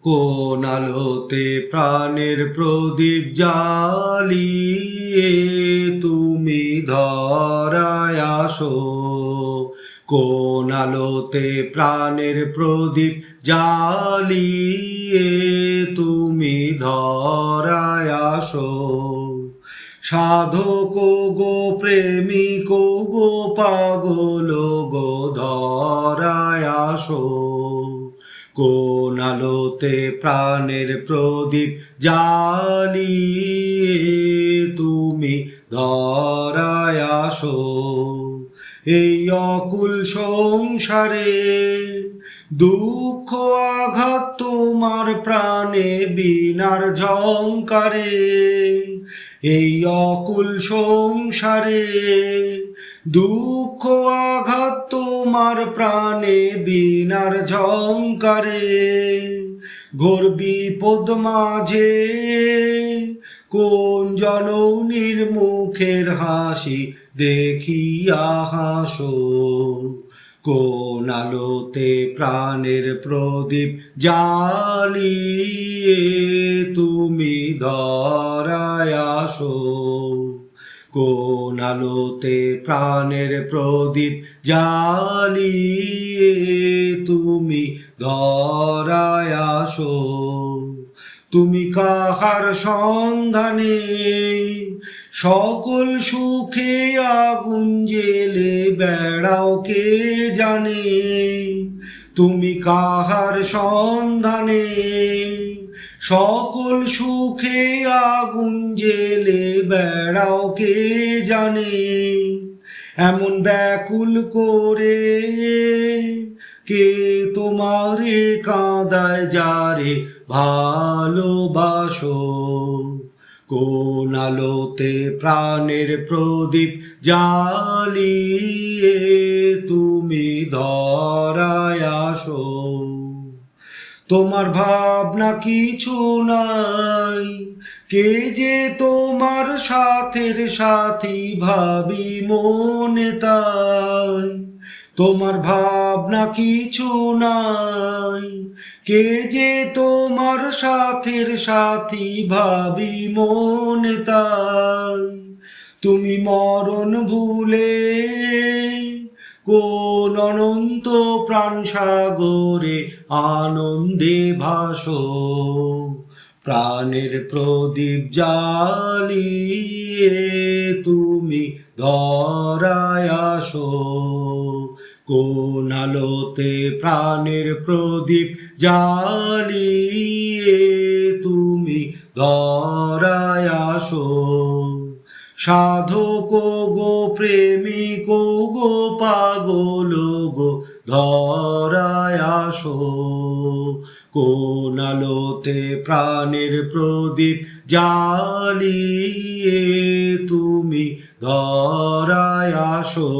কোন আলোতে প্রাণের প্রদীপ জ্বালিয়ে তুমি ধরায় আসো। কোন আলোতে প্রাণের প্রদীপ জ্বালিয়ে তুমি ধরায় আসো। সাধক গো প্রেমিক গো পাগল গো ধরায় আসো। কোন আলোতে প্রাণের প্রদীপ জ্বালিয়ে তুমি ধরায় আসো। এই অকুল সংসারে দুঃখ আঘাত তোমার প্রাণে বীণার ঝংকারে। এই অকুল সংসারে দুঃখ আঘাত তোমার প্রাণে বীণার ঝংকারে। ঘোর বিপদ মাঝে কোন জননীর মুখের হাসি দেখিয়া হাসো। কোন আলোতে প্রাণের প্রদীপ জ্বালিয়ে তুমি ধরায় আসো। কোন আলোতে প্রাণের প্রদীপ জ্বালিয়ে তুমি ধরায় আসো। তুমি কাহার সন্ধানে সকল সুখে আগুন জেলে বেড়াও কে জানে। তুমি কাহার সন্ধানে সকল সুখে আগুন জেলে বেড়াও কে জানে। এমন ব্যাকুল করে কে তোমারে কাঁদায় যারে ভালোবাসো। কোন আলোতে প্রাণের প্রদীপ জ্বালিয়ে তুমি ধরায় আসো। তোমার ভাবনা কিছু নাই, কে যে তোমার সাথের সাথী ভাবি মনে তাই। তোমার ভাবনা কিছু নাই, কে যে তোমার সাথের সাথী ভাবি মনে তাই। তুমি মরণ ভুলে কোন অনন্ত প্রাণ সাগরে আনন্দে ভাসো। প্রাণের প্রদীপ জ্বালিয়ে তুমি ধরায় আসো। কোন আলোতে প্রাণের প্রদীপ জ্বালিয়ে তুমি ধরায় আসো। সাধক গো প্রেমিক গো পাগল গো ধরায় আসো। কোন আলোতে প্রাণের প্রদীপ জ্বালিয়ে তুমি ধরায় আসো।